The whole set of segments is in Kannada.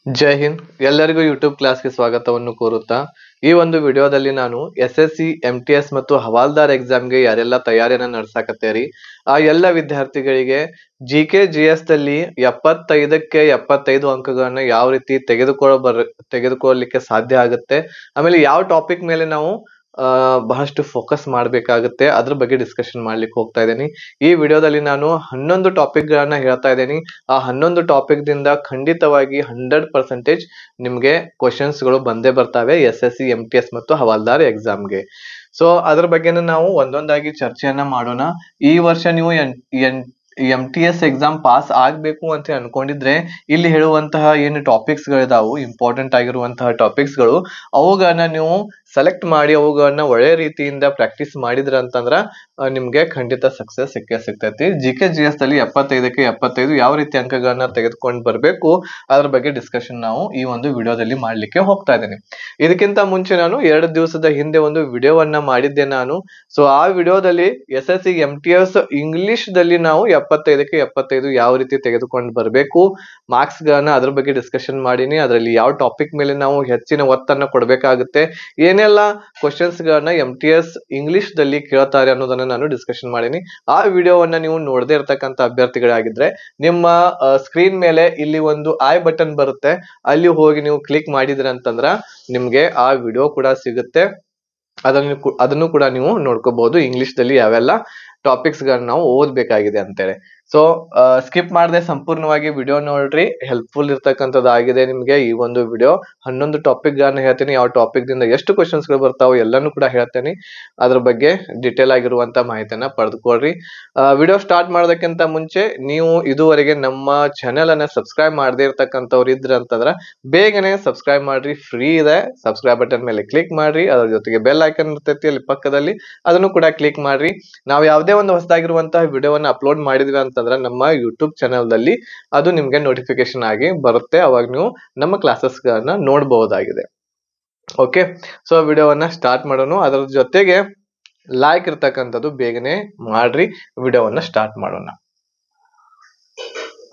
ಜೈ ಹಿಂದ್ ಎಲ್ಲರಿಗೂ ಯೂಟ್ಯೂಬ್ ಕ್ಲಾಸ್ಗೆ ಸ್ವಾಗತವನ್ನು ಕೋರುತ್ತಾ ಈ ಒಂದು ವಿಡಿಯೋದಲ್ಲಿ ನಾನು SSC MTS ಮತ್ತು ಹವಾಲ್ದಾರ್ ಎಕ್ಸಾಮ್ಗೆ ಯಾರೆಲ್ಲ ತಯಾರಿಯನ್ನು ನಡೆಸಾಕತ್ತೇರಿ ಆ ಎಲ್ಲ ವಿದ್ಯಾರ್ಥಿಗಳಿಗೆ GK GS ದಲ್ಲಿ 75ಕ್ಕೆ 75 ಅಂಕಗಳನ್ನ ಯಾವ ರೀತಿ ತೆಗೆದುಕೊಳ್ಳಲಿಕ್ಕೆ ಸಾಧ್ಯ ಆಗುತ್ತೆ, ಆಮೇಲೆ ಯಾವ ಟಾಪಿಕ್ ಮೇಲೆ ನಾವು ಬಹಳಷ್ಟು ಫೋಕಸ್ ಮಾಡಬೇಕಾಗುತ್ತೆ ಅದ್ರ ಬಗ್ಗೆ ಡಿಸ್ಕಷನ್ ಮಾಡ್ಲಿಕ್ಕೆ ಹೋಗ್ತಾ ಇದ್ದೀನಿ. ಈ ವಿಡಿಯೋದಲ್ಲಿ ನಾನು 11 ಟಾಪಿಕ್ ಗಳನ್ನ ಹೇಳ್ತಾ ಇದ್ದೀನಿ. ಆ 11 ಟಾಪಿಕ್ ದಿಂದ ಖಂಡಿತವಾಗಿ 100% ನಿಮ್ಗೆ ಕ್ವಶನ್ಸ್ ಗಳು ಬಂದೇ ಬರ್ತಾವೆ SSC MTS ಮತ್ತು ಹವಾಲ್ದಾರ್ ಎಕ್ಸಾಮ್ಗೆ. ಸೊ ಅದ್ರ ಬಗ್ಗೆನ ನಾವು ಒಂದೊಂದಾಗಿ ಚರ್ಚೆಯನ್ನ ಮಾಡೋಣ. ಈ ವರ್ಷ ನೀವು MTS ಎಕ್ಸಾಮ್ ಪಾಸ್ ಆಗ್ಬೇಕು ಅಂತ ಅನ್ಕೊಂಡಿದ್ರೆ ಇಲ್ಲಿ ಹೇಳುವಂತಹ ಏನು ಟಾಪಿಕ್ಸ್ ಗಳಿದಾವು ಇಂಪಾರ್ಟೆಂಟ್ ಆಗಿರುವಂತಹ ಟಾಪಿಕ್ಸ್ ಗಳು, ಅವುಗಳನ್ನ ನೀವು ಸೆಲೆಕ್ಟ್ ಮಾಡಿ ಅವುಗಳನ್ನ ಒಳ್ಳೆ ರೀತಿಯಿಂದ ಪ್ರಾಕ್ಟೀಸ್ ಮಾಡಿದ್ರ ಅಂತಂದ್ರ ನಿಮ್ಗೆ ಖಂಡಿತ ಸಕ್ಸಸ್ ಸಿಗ್ತೈತಿ. GK GS ದಲ್ಲಿ 75ಕ್ಕೆ 75 ಯಾವ ರೀತಿ ಅಂಕಗಳನ್ನ ತೆಗೆದುಕೊಂಡು ಬರ್ಬೇಕು ಅದ್ರ ಬಗ್ಗೆ ಡಿಸ್ಕಷನ್ ನಾವು ಈ ಒಂದು ವಿಡಿಯೋದಲ್ಲಿ ಮಾಡ್ಲಿಕ್ಕೆ ಹೋಗ್ತಾ ಇದ್ದೇನೆ. ಇದಕ್ಕಿಂತ ಮುಂಚೆ ನಾನು 2 ದಿವಸದ ಹಿಂದೆ ಒಂದು ವಿಡಿಯೋವನ್ನ ಮಾಡಿದ್ದೆ ನಾನು. ಸೊ ಆ ವಿಡಿಯೋದಲ್ಲಿ SSC MTS ಇಂಗ್ಲಿಷ್ ದಲ್ಲಿ ನಾವು 75ಕ್ಕೆ 75 ಯಾವ ರೀತಿ ತೆಗೆದುಕೊಂಡು ಬರ್ಬೇಕು ಮಾರ್ಕ್ಸ್ ಗಳನ್ನ ಅದ್ರ ಬಗ್ಗೆ ಡಿಸ್ಕಷನ್ ಮಾಡೀನಿ. ಅದರಲ್ಲಿ ಯಾವ ಟಾಪಿಕ್ ಮೇಲೆ ನಾವು ಹೆಚ್ಚಿನ ಒತ್ತನ್ನ ಕೊಡ್ಬೇಕಾಗುತ್ತೆ, ಏನೆಲ್ಲ ಕ್ವಶನ್ಸ್ ಗಳನ್ನ MTS ಇಂಗ್ಲಿಷ್ ದಲ್ಲಿ ಕೇಳ್ತಾರೆ ಅನ್ನೋದನ್ನ ನಾನು ಡಿಸ್ಕಷನ್ ಮಾಡೀನಿ. ಆ ವಿಡಿಯೋವನ್ನ ನೀವು ನೋಡದೇ ಇರತಕ್ಕಂತ ಅಭ್ಯರ್ಥಿಗಳಾಗಿದ್ರೆ ನಿಮ್ಮ ಸ್ಕ್ರೀನ್ ಮೇಲೆ ಇಲ್ಲಿ ಒಂದು ಐ ಬಟನ್ ಬರುತ್ತೆ, ಅಲ್ಲಿ ಹೋಗಿ ನೀವು ಕ್ಲಿಕ್ ಮಾಡಿದ್ರಿ ಅಂತಂದ್ರ ನಿಮ್ಗೆ ಆ ವಿಡಿಯೋ ಕೂಡ ಸಿಗುತ್ತೆ. ಅದನ್ನು ಕೂಡ ನೀವು ನೋಡ್ಕೋಬಹುದು ಇಂಗ್ಲಿಷ್ ದಲ್ಲಿ ಯಾವೆಲ್ಲ ಟಾಪಿಕ್ಸ್ ಗಳನ್ನ ನಾವು ಓದ್ಬೇಕಾಗಿದೆ ಅಂತೇಳಿ. ಸೊ ಸ್ಕಿಪ್ ಮಾಡದೆ ಸಂಪೂರ್ಣವಾಗಿ ವಿಡಿಯೋ ನೋಡ್ರಿ, ಹೆಲ್ಪ್ಫುಲ್ ಇರ್ತಕ್ಕಂಥದ್ದಾಗಿದೆ ನಿಮ್ಗೆ ಈ ಒಂದು ವಿಡಿಯೋ. 11 ಟಾಪಿಕ್ ಗಳನ್ನ ಹೇಳ್ತೀನಿ, ಯಾವ ಟಾಪಿಕ್ ದಿಂದ ಎಷ್ಟು ಕ್ವಶನ್ಸ್ ಗಳು ಬರ್ತಾವೆ ಎಲ್ಲಾನು ಕೂಡ ಹೇಳ್ತೇನೆ. ಅದ್ರ ಬಗ್ಗೆ ಡಿಟೇಲ್ ಆಗಿರುವಂತ ಮಾಹಿತಿಯನ್ನ ಪಡೆದುಕೊಳ್ರಿ. ವಿಡಿಯೋ ಸ್ಟಾರ್ಟ್ ಮಾಡೋದಕ್ಕಿಂತ ಮುಂಚೆ ನೀವು ಇದುವರೆಗೆ ನಮ್ಮ ಚಾನೆಲ್ ಅನ್ನ ಸಬ್ಸ್ಕ್ರೈಬ್ ಮಾಡದೇ ಇರ್ತಕ್ಕಂಥವ್ರು ಇದ್ರ ಅಂತಂದ್ರ ಬೇಗನೆ ಸಬ್ಸ್ಕ್ರೈಬ್ ಮಾಡ್ರಿ, ಫ್ರೀ ಇದೆ. ಸಬ್ಸ್ಕ್ರೈಬ್ ಬಟನ್ ಮೇಲೆ ಕ್ಲಿಕ್ ಮಾಡ್ರಿ, ಅದ್ರ ಜೊತೆಗೆ ಬೆಲ್ ಐಕನ್ ಇರ್ತೈತಿ ಅಲ್ಲಿ ಪಕ್ಕದಲ್ಲಿ, ಅದನ್ನು ಕೂಡ ಕ್ಲಿಕ್ ಮಾಡ್ರಿ. ನಾವು ಯಾವುದೇ ಒಂದು ಹೊಸದಾಗಿರುವಂತಹ ವಿಡಿಯೋವನ್ನ ಅಪ್ಲೋಡ್ ಮಾಡಿದ್ವಿ ಅಂತಂದ್ರೆ ನಮ್ಮ ಯೂಟ್ಯೂಬ್ ಚಾನೆಲ್ ದಲ್ಲಿ ಅದು ನಿಮ್ಗೆ ನೋಟಿಫಿಕೇಶನ್ ಆಗಿ ಬರುತ್ತೆ, ಅವಾಗ ನೀವು ನಮ್ಮ ಕ್ಲಾಸಸ್ ಗಳನ್ನ ನೋಡಬಹುದಾಗಿದೆ. ಓಕೆ, ಸೊ ವಿಡಿಯೋವನ್ನ ಸ್ಟಾರ್ಟ್ ಮಾಡೋಣ. ಅದರ ಜೊತೆಗೆ ಲೈಕ್ ಇರ್ತಕ್ಕಂಥದ್ದು ಬೇಗನೆ ಮಾಡ್ರಿ, ವಿಡಿಯೋವನ್ನ ಸ್ಟಾರ್ಟ್ ಮಾಡೋಣ.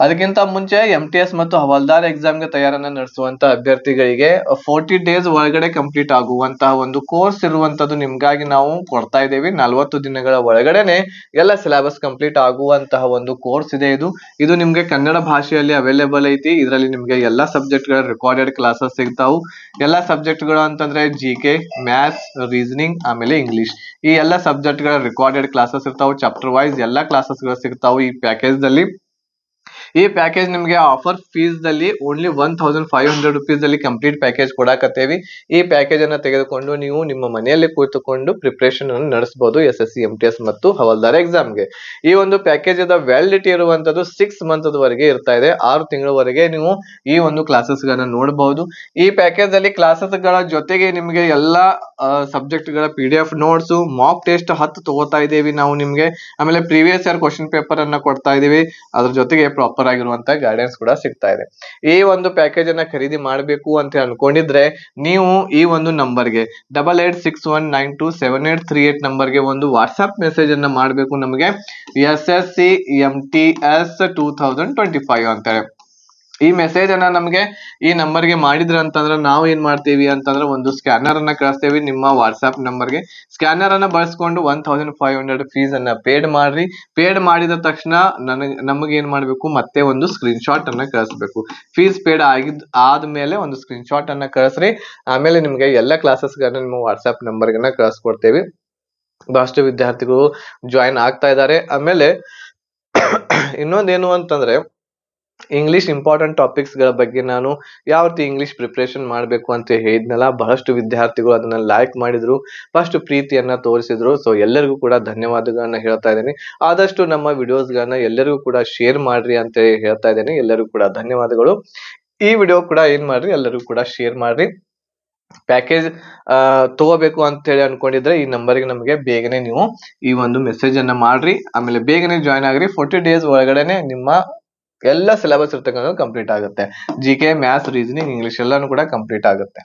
ಅದಕ್ಕಿಂತ ಮುಂಚೆ MTS ಮತ್ತು ಹವಾಲ್ದಾರ್ ಎಕ್ಸಾಮ್ಗೆ ತಯಾರನ್ನ ನಡೆಸುವಂತ ಅಭ್ಯರ್ಥಿಗಳಿಗೆ 40 ಡೇಸ್ ಒಳಗಡೆ ಕಂಪ್ಲೀಟ್ ಆಗುವಂತಹ ಒಂದು ಕೋರ್ಸ್ ಇರುವಂತದ್ದು ನಿಮ್ಗಾಗಿ ನಾವು ಕೊಡ್ತಾ ಇದ್ದೇವೆ. 40 ದಿನಗಳ ಒಳಗಡೆನೆ ಎಲ್ಲ ಸಿಲೆಬಸ್ ಕಂಪ್ಲೀಟ್ ಆಗುವಂತಹ ಒಂದು ಕೋರ್ಸ್ ಇದೆ. ಇದು ನಿಮ್ಗೆ ಕನ್ನಡ ಭಾಷೆಯಲ್ಲಿ ಅವೈಲೇಬಲ್ ಐತಿ. ಇದರಲ್ಲಿ ನಿಮ್ಗೆ ಎಲ್ಲಾ ಸಬ್ಜೆಕ್ಟ್ ಗಳ ರೆಕಾರ್ಡೆಡ್ ಕ್ಲಾಸಸ್ ಸಿಗ್ತಾವು. ಎಲ್ಲಾ ಸಬ್ಜೆಕ್ಟ್ ಗಳು ಅಂತಂದ್ರೆ GK, ಮ್ಯಾಥ್ಸ್, ರೀಸನಿಂಗ್, ಆಮೇಲೆ ಇಂಗ್ಲಿಷ್, ಈ ಎಲ್ಲಾ ಸಬ್ಜೆಕ್ಟ್ ಗಳ ರೆಕಾರ್ಡೆಡ್ ಕ್ಲಾಸಸ್ ಇರ್ತಾವು. ಚಾಪ್ಟರ್ ವೈಸ್ ಎಲ್ಲಾ ಕ್ಲಾಸಸ್ ಗಳು ಸಿಗ್ತಾವು ಈ ಪ್ಯಾಕೇಜ್ ದಲ್ಲಿ. ಈ ಪ್ಯಾಕೇಜ್ ನಿಮ್ಗೆ ಆಫರ್ ಫೀಸ್ ದಲ್ಲಿ ಓನ್ಲಿ 1500 rupees ಅಲ್ಲಿ ಕಂಪ್ಲೀಟ್ ಪ್ಯಾಕೇಜ್ ಕೊಡಾಕತ್ತೇವಿ. ಈ ಪ್ಯಾಕೇಜ್ ಅನ್ನ ತೆಗೆದುಕೊಂಡು ನೀವು ನಿಮ್ಮ ಮನೆಯಲ್ಲಿ ಕೂತುಕೊಂಡು ಪ್ರಿಪರೇಷನ್ ಅನ್ನು ನಡೆಸಬಹುದು SSC MTS ಮತ್ತು ಹವಾಲ್ದಾರ್ ಎಕ್ಸಾಮ್ಗೆ. ಈ ಒಂದು ಪ್ಯಾಕೇಜ್ ದ ವ್ಯಾಲಿಡಿಟಿ ಇರುವಂತದ್ದು 6 ಮಂತ್ ವರೆಗೆ ಇರ್ತಾ ಇದೆ. 6 ತಿಂಗಳವರೆಗೆ ನೀವು ಈ ಒಂದು ಕ್ಲಾಸಸ್ ಗಳನ್ನ ನೋಡಬಹುದು. ಈ ಪ್ಯಾಕೇಜ್ ಅಲ್ಲಿ ಕ್ಲಾಸಸ್ ಗಳ ಜೊತೆಗೆ ನಿಮ್ಗೆ ಎಲ್ಲಾ ಸಬ್ಜೆಕ್ಟ್ ಗಳ PDF ನೋಟ್ಸ್, ಮಾಕ್ ಟೆಸ್ಟ್ 10 ತಗೋತಾ ಇದ್ದೇವೆ ನಾವು ನಿಮ್ಗೆ. ಆಮೇಲೆ ಪ್ರೀವಿಯಸ್ ಇಯರ್ ಕ್ವಶನ್ ಪೇಪರ್ ಅನ್ನ ಕೊಡ್ತಾ ಇದೀವಿ. ಅದ್ರ ಜೊತೆಗೆ ಪ್ರಾಪರ್ ಆಗಿರುವಂತ ಗೈಡೆನ್ಸ್ ಕೂಡ ಸಿಗ್ತಾ ಇದೆ. ಈ ಒಂದು ಪ್ಯಾಕೇಜ್ ಅನ್ನ ಖರೀದಿ ಮಾಡಬೇಕು ಅಂತ ಅನ್ಕೊಂಡಿದ್ರೆ ನೀವು ಈ ಒಂದು ನಂಬರ್ಗೆ 8861927838 ನಂಬರ್ಗೆ ಒಂದು ವಾಟ್ಸ್ಆಪ್ ಮೆಸೇಜ್ ಅನ್ನ ಮಾಡಬೇಕು ನಮಗೆ, SSC MTS 2025 ಅಂತೇಳಿ. ಈ ಮೆಸೇಜ್ ಅನ್ನ ನಮ್ಗೆ ಈ ನಂಬರ್ಗೆ ಮಾಡಿದ್ರ ಅಂತಂದ್ರೆ ನಾವು ಏನ್ ಮಾಡ್ತೀವಿ ಅಂತಂದ್ರೆ ಒಂದು ಸ್ಕ್ಯಾನರ್ ಅನ್ನ ಕಳಿಸ್ತೇವೆ ನಿಮ್ಮ ವಾಟ್ಸ್ಆಪ್ ನಂಬರ್ಗೆ. ಸ್ಕ್ಯಾನರ್ ಅನ್ನ ಬಳಸ್ಕೊಂಡು 1500 ಫೀಸ್ ಅನ್ನ ಪೇಡ್ ಮಾಡ್ರಿ. ಪೇಡ್ ಮಾಡಿದ ತಕ್ಷಣ ನಮಗೆ ಏನ್ ಮಾಡ್ಬೇಕು, ಮತ್ತೆ ಒಂದು ಸ್ಕ್ರೀನ್ ಶಾಟ್ ಅನ್ನ ಕಳಿಸ್ಬೇಕು. ಫೀಸ್ ಪೇಡ್ ಆದ್ಮೇಲೆ ಒಂದು ಸ್ಕ್ರೀನ್ ಶಾಟ್ ಅನ್ನ ಕಳಿಸ್ರಿ. ಆಮೇಲೆ ನಿಮ್ಗೆ ಎಲ್ಲ ಕ್ಲಾಸಸ್ ಗಳನ್ನ ನಿಮ್ಮ ವಾಟ್ಸ್ಆಪ್ ನಂಬರ್ಗೆ ಕಳಿಸ್ಕೊಡ್ತೇವೆ. ಬಹಳಷ್ಟು ವಿದ್ಯಾರ್ಥಿಗಳು ಜಾಯಿನ್ ಆಗ್ತಾ ಇದ್ದಾರೆ. ಆಮೇಲೆ ಇನ್ನೊಂದೇನು ಅಂತಂದ್ರೆ ಇಂಗ್ಲಿಷ್ ಇಂಪಾರ್ಟೆಂಟ್ ಟಾಪಿಕ್ಸ್ ಗಳ ಬಗ್ಗೆ ನಾನು ಯಾವ ರೀತಿ ಇಂಗ್ಲಿಷ್ ಪ್ರಿಪರೇಷನ್ ಮಾಡಬೇಕು ಅಂತ ಹೇಳಿದ್ನಲ್ಲ, ಬಹಳಷ್ಟು ವಿದ್ಯಾರ್ಥಿಗಳು ಅದನ್ನ ಲೈಕ್ ಮಾಡಿದ್ರು, ಫಸ್ಟ್ ಪ್ರೀತಿಯನ್ನ ತೋರಿಸಿದ್ರು. ಸೊ ಎಲ್ಲರಿಗೂ ಕೂಡ ಧನ್ಯವಾದಗಳನ್ನ ಹೇಳ್ತಾ ಇದ್ದೀನಿ. ಆದಷ್ಟು ನಮ್ಮ ವಿಡಿಯೋಸ್ ಗಳನ್ನ ಎಲ್ಲರಿಗೂ ಕೂಡ ಶೇರ್ ಮಾಡ್ರಿ ಅಂತ ಹೇಳ್ತಾ ಇದ್ದೀನಿ. ಎಲ್ಲರಿಗೂ ಕೂಡ ಧನ್ಯವಾದಗಳು. ಈ ವಿಡಿಯೋ ಕೂಡ ಏನ್ ಮಾಡ್ರಿ, ಎಲ್ಲರಿಗೂ ಕೂಡ ಶೇರ್ ಮಾಡ್ರಿ. ಪ್ಯಾಕೇಜ್ ತಗೋಬೇಕು ಅಂತ ಹೇಳಿ ಅನ್ಕೊಂಡಿದ್ರೆ ಈ ನಂಬರ್ಗೆ ನಮಗೆ ಬೇಗನೆ ನೀವು ಈ ಒಂದು ಮೆಸೇಜ್ ಅನ್ನ ಮಾಡ್ರಿ. ಆಮೇಲೆ ಬೇಗನೆ ಜಾಯ್ನ್ ಆಗ್ರಿ. 40 ಡೇಸ್ ಒಳಗಡೆನೆ ನಿಮ್ಮ ಎಲ್ಲ ಸಿಲೆಬಸ್ ಇರ್ತಕ್ಕಂಥ ಕಂಪ್ಲೀಟ್ ಆಗುತ್ತೆ. GK, ಮ್ಯಾಥ್ಸ್, ರೀಸನಿಂಗ್, ಇಂಗ್ಲಿಷ್ ಎಲ್ಲಾನು ಕೂಡ ಕಂಪ್ಲೀಟ್ ಆಗುತ್ತೆ.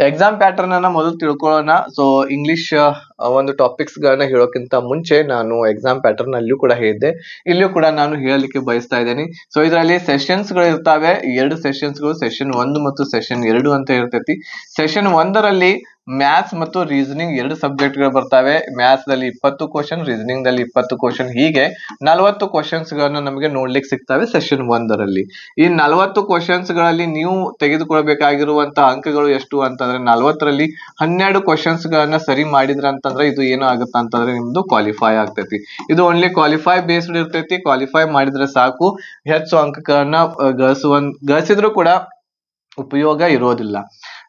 ಎಕ್ಸಾಮ್ ಪ್ಯಾಟರ್ನ್ ಅನ್ನ ಮೊದಲು ತಿಳ್ಕೊಳ್ಳೋಣ. ಸೊ ಇಂಗ್ಲಿಷ್ ಒಂದು ಟಾಪಿಕ್ಸ್ ಗಳನ್ನ ಹೇಳೋಕ್ಕಿಂತ ಮುಂಚೆ ನಾನು ಎಕ್ಸಾಮ್ ಪ್ಯಾಟರ್ನ್ ಅಲ್ಲಿಯೂ ಕೂಡ ಹೇಳಿದ್ದೆ, ಇಲ್ಲಿಯೂ ಕೂಡ ನಾನು ಹೇಳಲಿಕ್ಕೆ ಬಯಸ್ತಾ ಇದ್ದೇನೆ. ಸೊ ಇದರಲ್ಲಿ ಸೆಷನ್ಸ್ ಗಳು ಇರ್ತಾವೆ, 2 ಸೆಷನ್ಸ್ ಗಳು, ಸೆಷನ್ 1 ಮತ್ತು ಸೆಷನ್ 2 ಅಂತ ಇರ್ತೈತಿ. ಸೆಷನ್ 1ರಲ್ಲಿ ಮ್ಯಾಥ್ಸ್ ಮತ್ತು ರೀಸನಿಂಗ್ 2 ಸಬ್ಜೆಕ್ಟ್ ಗಳು ಬರ್ತವೆ. ಮ್ಯಾಥ್ಸ್ ದಲ್ಲಿ 20 ಕ್ವಶನ್, ರೀಸನಿಂಗ್ ದಲ್ಲಿ 20 ಕ್ವಶನ್, ಹೀಗೆ 40 ಕ್ವಶನ್ಸ್ ಗಳನ್ನ ನಮಗೆ ನೋಡ್ಲಿಕ್ಕೆ ಸಿಗ್ತವೆ ಸೆಷನ್ 1ರಲ್ಲಿ. ಈ 40 ಕ್ವಶನ್ಸ್ ಗಳಲ್ಲಿ ನೀವು ತೆಗೆದುಕೊಳ್ಬೇಕಾಗಿರುವಂತಹ ಅಂಕಗಳು ಎಷ್ಟು ಅಂತಂದ್ರೆ 40ರಲ್ಲಿ 12 ಕ್ವಶನ್ಸ್ ಗಳನ್ನ ಸರಿ ಮಾಡಿದ್ರ ಅಂತಂದ್ರೆ ಇದು ಏನು ಆಗುತ್ತೆ ಅಂತಂದ್ರೆ ನಿಮ್ದು ಕ್ವಾಲಿಫೈ ಆಗ್ತೈತಿ. ಇದು ಓನ್ಲಿ ಕ್ವಾಲಿಫೈ ಬೇಸ್ಡ್ ಇರ್ತೈತಿ. ಕ್ವಾಲಿಫೈ ಮಾಡಿದ್ರೆ ಸಾಕು, ಹೆಚ್ಚು ಅಂಕಗಳನ್ನ ಗಳಿಸಿದ್ರು ಕೂಡ ಉಪಯೋಗ ಇರೋದಿಲ್ಲ.